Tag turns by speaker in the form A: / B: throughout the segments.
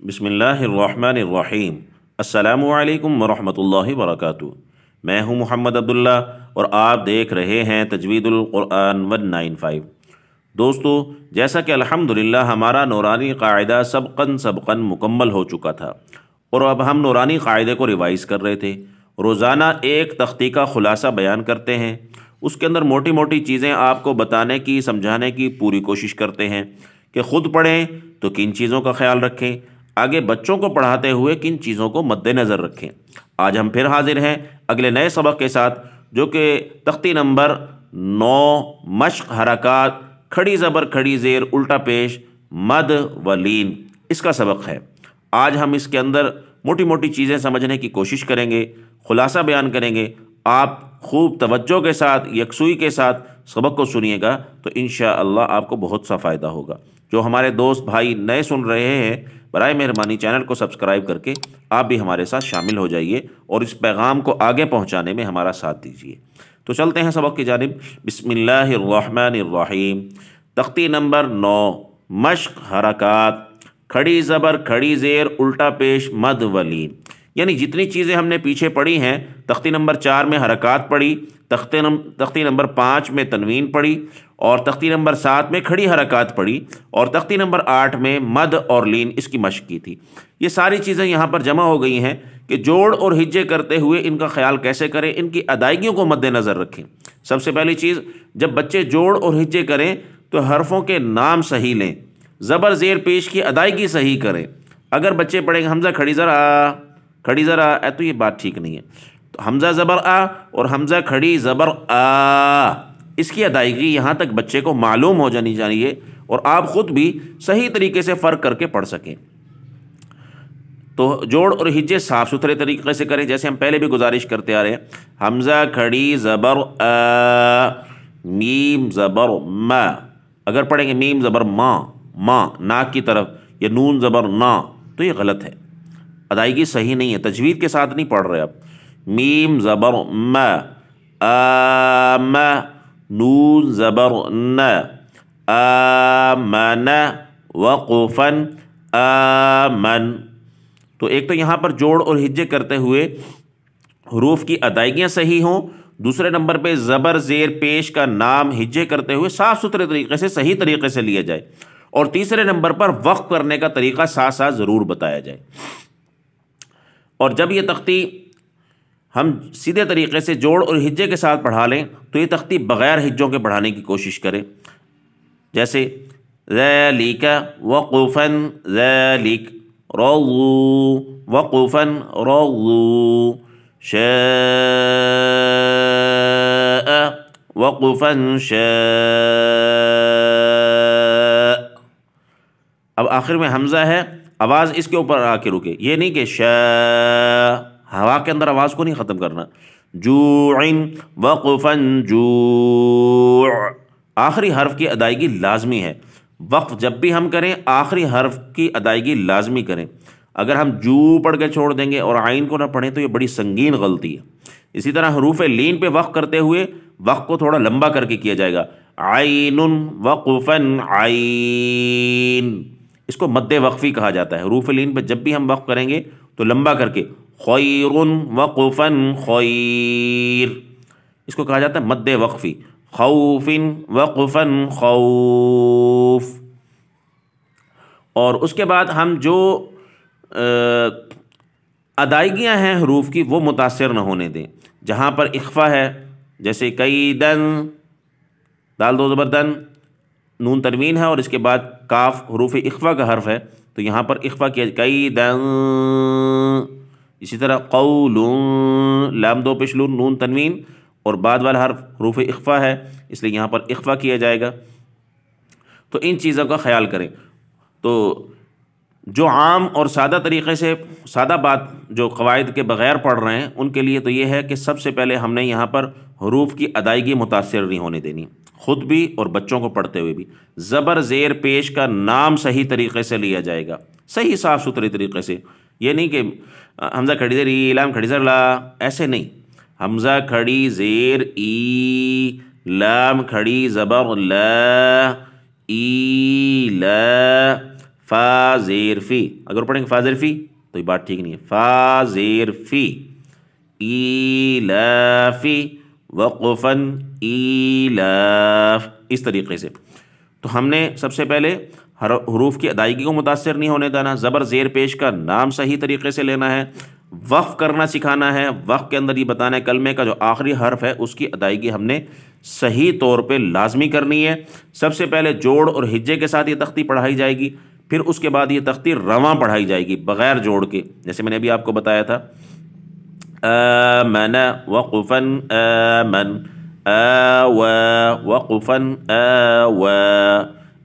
A: بسم اللہ الرحمن الرحیم۔ السلام علیکم ورحمۃ اللہ وبرکاتہ۔ میں ہوں محمد عبداللہ اور آپ دیکھ رہے ہیں تجوید القرآن 195۔ دوستو، جیسا کہ الحمدللہ ہمارا نورانی قاعدہ سبقاً مکمل ہو چکا تھا اور اب ہم نورانی قاعدے کو ریوائز کر رہے تھے۔ روزانہ ایک تختی کا خلاصہ بیان کرتے ہیں، اس کے اندر موٹی موٹی چیزیں آپ کو بتانے کی سمجھانے کی پوری کوشش کرتے ہیں کہ خود پڑھیں تو کن چیزوں کا خیال رکھیں، آگے بچوں کو پڑھاتے ہوئے کن چیزوں کو مد نظر رکھیں۔ آج ہم پھر حاضر ہیں اگلے نئے سبق کے ساتھ، جو کہ تختی نمبر 9 مشق حرکات کھڑی زبر کھڑی زیر الٹا پیش مد و لین، اس کا سبق ہے۔ آج ہم اس کے اندر موٹی موٹی چیزیں سمجھنے کی کوشش کریں گے، خلاصہ بیان کریں گے۔ آپ خوب توجہ کے ساتھ یکسوئی کے ساتھ سبق کو سنیے گا تو انشاءاللہ آپ کو بہت سا فائدہ ہوگا۔ جو ہمارے دوست بھائی نئے سن رہے ہیں، برائے مہربانی چینل کو سبسکرائب کر کے آپ بھی ہمارے ساتھ شامل ہو جائیے اور اس پیغام کو آگے پہنچانے میں ہمارا ساتھ دیجیے۔ تو چلتے ہیں سبق کی جانب۔ بسم اللہ الرحمن الرحیم۔ تختی نمبر 9 مشق حرکات کھڑی زبر کھڑی زیر الٹا پیش مد و لین، یعنی جتنی چیزیں ہم نے پیچھے پڑھی ہیں، تختی نمبر 4 میں حرکات پڑھی، تختی نمبر 5 میں تنوین پڑھی، اور تختی نمبر 7 میں کھڑی حرکات پڑھی، اور تختی نمبر 8 میں مد اور لین اس کی مشق کی تھی۔ یہ ساری چیزیں یہاں پر جمع ہو گئی ہیں کہ جوڑ اور ہجے کرتے ہوئے ان کا خیال کیسے کریں، ان کی ادائیگیوں کو مد نظر رکھیں۔ سب سے پہلی چیز، جب بچے جوڑ اور ہجے کریں تو حرفوں کے نام صحیح لیں، زبر زیر پیش کی ادائیگی صحیح کریں۔ اگر بچے پڑھیں گے حمزہ کھڑی زر آ کھڑی زر آ، تو یہ بات ٹھیک نہیں ہے۔ تو حمزہ زبر آ اور حمزہ کھڑی زبر آ، اس کی ادائیگی یہاں تک بچے کو معلوم ہو جانی چاہیے اور آپ خود بھی صحیح طریقے سے فرق کر کے پڑھ سکیں۔ تو جوڑ اور ہجے صاف ستھرے طریقے سے کریں، جیسے ہم پہلے بھی گزارش کرتے آ رہے ہیں۔ حمزہ کھڑی زبر آ، میم زبر ما، اگر پڑھیں گے میم زبر ما ناک کی طرف، یا نون زبر نا، تو یہ غلط ہے، ادائیگی صحیح نہیں ہے، تجوید کے ساتھ نہیں پڑھ رہے آپ۔ میم زبر ما، آم، نون زبر ن، آمن، وقفن، آمن۔ تو ایک تو یہاں پر جوڑ اور ہجے کرتے ہوئے حروف کی ادائیگیاں صحیح ہوں، دوسرے نمبر پہ زبر زیر پیش کا نام ہجے کرتے ہوئے صاف ستھرے طریقے سے صحیح طریقے سے لیا جائے، اور تیسرے نمبر پر وقف کرنے کا طریقہ ساتھ ساتھ ضرور بتایا جائے۔ اور جب یہ تختی ہم سیدھے طریقے سے جوڑ اور ہجے کے ساتھ پڑھا لیں تو یہ تختی بغیر ہجوں کے پڑھانے کی کوشش کریں، جیسے ذالک وقفن، ذالک رضو وقفن، رضو شاء وقفن شاء۔ اب آخر میں حمزہ ہے، آواز اس کے اوپر آ کے رکے، یہ نہیں کہ شاء، ہوا کے اندر آواز کو نہیں ختم کرنا۔ جوعن وقفن جوع، آخری حرف کی ادائیگی لازمی ہے۔ وقف جب بھی ہم کریں آخری حرف کی ادائیگی لازمی کریں۔ اگر ہم جو پڑھ کے چھوڑ دیں گے اور عین کو نہ پڑھیں تو یہ بڑی سنگین غلطی ہے۔ اسی طرح حروف لین پہ وقف کرتے ہوئے وقف کو تھوڑا لمبا کر کے کیا جائے گا۔ عین وقفن عین، اس کو مد وقفی کہا جاتا ہے۔ حروف لین پہ جب بھی ہم وقف کریں گے تو لمبا کر کے، خیر وقفن خیر، اس کو کہا جاتا ہے مد وقفی۔ خوف وقفن خوف۔ اور اس کے بعد ہم جو ادائیگیاں ہیں حروف کی وہ متاثر نہ ہونے دیں۔ جہاں پر اخفا ہے، جیسے کیدن، دال دو زبر دن، نون تنوین ہے اور اس کے بعد کاف حروف اخفا کا حرف ہے، تو یہاں پر اخفا کیا کیدن۔ اسی طرح قول، لام دو پیش لون، نون تنوین اور بعد والا حرف حروف اخفا ہے، اس لیے یہاں پر اخفا کیا جائے گا۔ تو ان چیزوں کا خیال کریں۔ تو جو عام اور سادہ طریقے سے سادہ بات جو قواعد کے بغیر پڑھ رہے ہیں ان کے لیے تو یہ ہے کہ سب سے پہلے ہم نے یہاں پر حروف کی ادائیگی متاثر نہیں ہونے دینی، خود بھی اور بچوں کو پڑھتے ہوئے بھی۔ زبر زیر پیش کا نام صحیح طریقے سے لیا جائے گا، صحیح صاف ستھرے طریقے سے، یہ نہیں کہ حمزہ کھڑی زیر ای، لام کھڑی زیر لا، ایسے نہیں۔ حمزہ کھڑی زیر ای، لام کھڑی زبر لا، ای لا، فا زیر فی، اگر پڑھیں گے فا زیر فی تو یہ بات ٹھیک نہیں ہے، فا زیر فی، ایلافی وقفن ایلاف، اس طریقے سے۔ تو ہم نے سب سے پہلے حروف کی ادائیگی کو متاثر نہیں ہونے دینا، زبر زیر پیش کا نام صحیح طریقے سے لینا ہے، وقف کرنا سکھانا ہے، وقف کے اندر یہ بتانا ہے کلمے کا جو آخری حرف ہے اس کی ادائیگی ہم نے صحیح طور پہ لازمی کرنی ہے۔ سب سے پہلے جوڑ اور ہجے کے ساتھ یہ تختی پڑھائی جائے گی، پھر اس کے بعد یہ تختی رواں پڑھائی جائے گی بغیر جوڑ کے، جیسے میں نے ابھی آپ کو بتایا تھا آمن وقفن آمن، آوا وقفن آوا،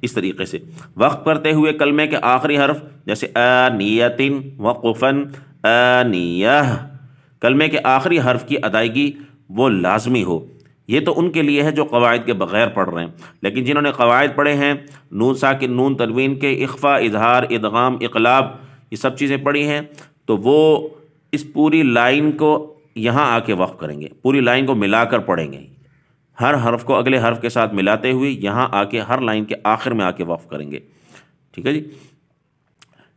A: اس طریقے سے وقف کرتے ہوئے کلمے کے آخری حرف جیسے آنیتن وقفن آنیہ، کلمے کے آخری حرف کی ادائیگی وہ لازمی ہو۔ یہ تو ان کے لیے ہے جو قواعد کے بغیر پڑھ رہے ہیں، لیکن جنہوں نے قواعد پڑھے ہیں، نون ساکن نون تنوین کے اخفا اظہار ادغام اقلاب یہ سب چیزیں پڑھی ہیں، تو وہ اس پوری لائن کو یہاں آ کے وقف کریں گے، پوری لائن کو ملا کر پڑھیں گے، ہر حرف کو اگلے حرف کے ساتھ ملاتے ہوئے یہاں آ کے ہر لائن کے آخر میں آ کے وقف کریں گے، ٹھیک ہے جی،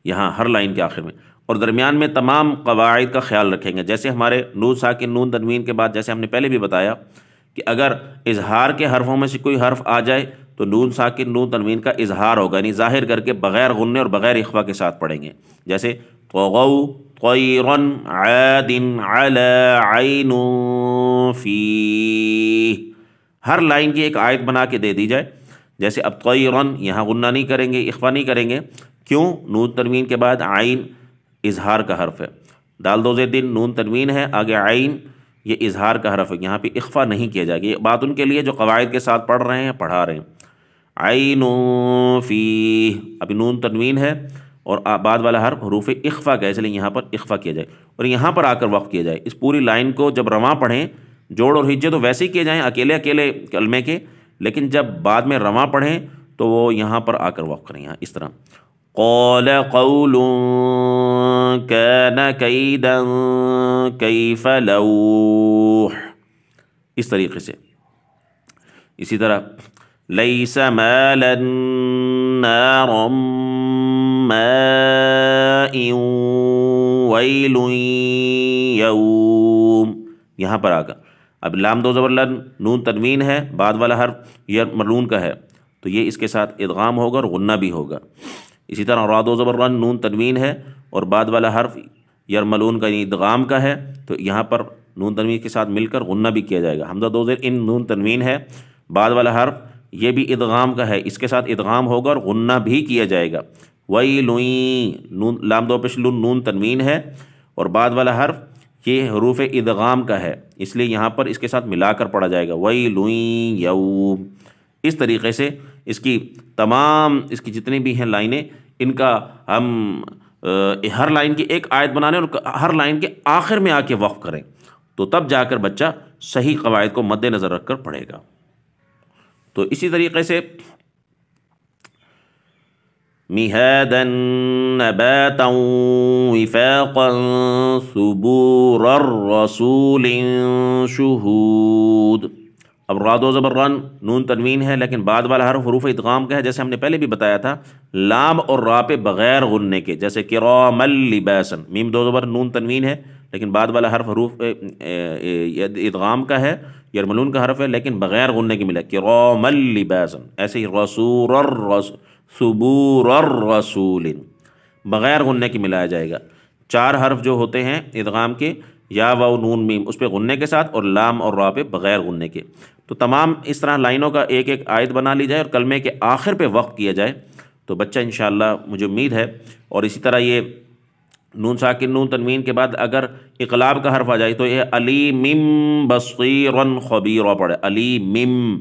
A: یہاں ہر لائن کے آخر میں، اور درمیان میں تمام قواعد کا خیال رکھیں گے۔ جیسے ہمارے نون ساکن نون تنوین کے بعد جیسے ہم نے پہلے بھی بتایا کہ اگر اظہار کے حرفوں میں سے کوئی حرف آ جائے تو نون ساکن نون تنوین کا اظہار ہوگا، یعنی ظاہر کر کے بغیر غننے اور بغیر اخفا کے ساتھ پڑھیں گے، جیسے طغوا طیرا عاد علی عین فی، ہر لائن کی ایک آیت بنا کے دے دی جائے، جیسے اب طیرن یہاں غنہ نہیں کریں گے، اخفا نہیں کریں گے، کیوں؟ نون تنوین کے بعد عین اظہار کا حرف ہے، دال دو زیر دن نون تنوین ہے، آگے عین یہ اظہار کا حرف ہے، یہاں پہ اخفا نہیں کیا جائے گا۔ یہ بات ان کے لیے جو قواعد کے ساتھ پڑھ رہے ہیں پڑھا رہے ہیں۔ عین فی، ابھی نون تنوین ہے اور بعد والا حرف حروف اخفا کا ہے، اس لیے یہاں پر اخفا کیا جائے اور یہاں پر آ کر وقف کیا جائے۔ اس پوری لائن کو جب رواں پڑھیں، جوڑ اور ہجے تو ویسے ہی کیے جائیں اکیلے اکیلے کلمے کے، لیکن جب بعد میں رواں پڑھیں تو وہ یہاں پر آ کر وقف کریں، یہاں اس طرح قال قول کان کیدا کیف لوح، اس طریقے سے۔ اسی طرح لیس مالا نارا ماء ویل یوم، یہاں پر آ کر اب لام دو زبر لن نون تنوین ہے، بعد والا حرف یہ مرلون کا ہے تو یہ اس کے ساتھ ادغام ہوگا اور غنہ بھی ہوگا۔ اسی طرح را دو زبر رن نون تنوین ہے اور بعد والا حرف یرملون کا یعنی ادغام کا ہے تو یہاں پر نون تنوین کے ساتھ مل کر غنہ بھی کیا جائے گا۔ حمزہ دو زیر ان نون تنوین ہے، بعد والا حرف یہ بھی ادغام کا ہے، اس کے ساتھ ادغام ہوگا اور غنہ بھی کیا جائے گا۔ ویلٌ نون لام دو پیش نون تنوین ہے اور بعد والا حرف یہ حروف ادغام کا ہے، اس لیے یہاں پر اس کے ساتھ ملا کر پڑھا جائے گا ویلٌ یوم۔ اس طریقے سے اس کی تمام اس کی جتنی بھی ہیں لائنیں، ان کا ہم ہر لائن کی ایک آیت بنانے اور ہر لائن کے آخر میں آ کے وقف کریں، تو تب جا کر بچہ صحیح قواعد کو مد نظر رکھ کر پڑھے گا۔ تو اسی طریقے سے مہادا نباتا وفاقا ثبورا رسول شہود، اب را دو زبر رن نون تنوین ہے لیکن بعد والا حرف حروف ادغام کا ہے، جیسے ہم نے پہلے بھی بتایا تھا لام اور را پہ بغیر غننے کے، جیسے کراما لباسا، میم دو زبر نون تنوین ہے لیکن بعد والا حرف حروف ادغام کا ہے، یرملون کا حرف ہے لیکن بغیر غننے کے ملا کراما لباسا، ایسے ہی رسول ثبور الرسول بغیر غننے کے ملایا جائے گا۔ چار حرف جو ہوتے ہیں ادغام کے، یا واو نون میم، اس پہ غننے کے ساتھ اور لام اور را پہ بغیر غننے کے، تو تمام اس طرح لائنوں کا ایک ایک آیت بنا لی جائے اور کلمے کے آخر پہ وقف کیا جائے تو بچہ انشاءاللہ مجھے امید ہے۔ اور اسی طرح یہ نون ساکن نون تنوین کے بعد اگر اقلاب کا حرف آ جائے تو یہ علیم بصیرا خبیرا پڑھے، علیم،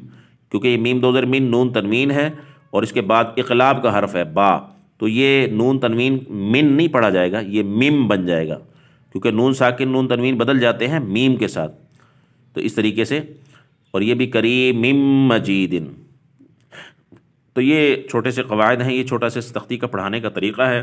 A: کیونکہ یہ میم دو زیر مین نون تنوین ہے اور اس کے بعد اقلاب کا حرف ہے با، تو یہ نون تنوین من نہیں پڑھا جائے گا، یہ میم بن جائے گا، کیونکہ نون ساکن نون تنوین بدل جاتے ہیں میم کے ساتھ، تو اس طریقے سے۔ اور یہ بھی کریم مجید، تو یہ چھوٹے سے قواعد ہیں، یہ چھوٹا سے تختی کا پڑھانے کا طریقہ ہے۔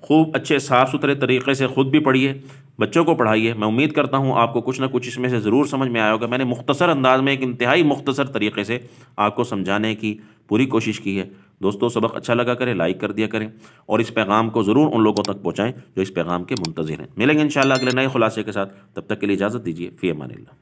A: خوب اچھے صاف ستھرے طریقے سے خود بھی پڑھیے، بچوں کو پڑھائیے۔ میں امید کرتا ہوں آپ کو کچھ نہ کچھ اس میں سے ضرور سمجھ میں آیا ہوگا۔ میں نے مختصر انداز میں ایک انتہائی مختصر طریقے سے آپ کو سمجھانے کی پوری کوشش کی ہے۔ دوستوں سبق اچھا لگا کریں، لائک کر دیا کریں اور اس پیغام کو ضرور ان لوگوں تک پہنچائیں جو اس پیغام کے منتظر ہیں۔ ملیں گے انشاءاللہ اگلے نئے خلاصے کے ساتھ، تب تک کے لیے اجازت دیجیے، فی امان اللہ۔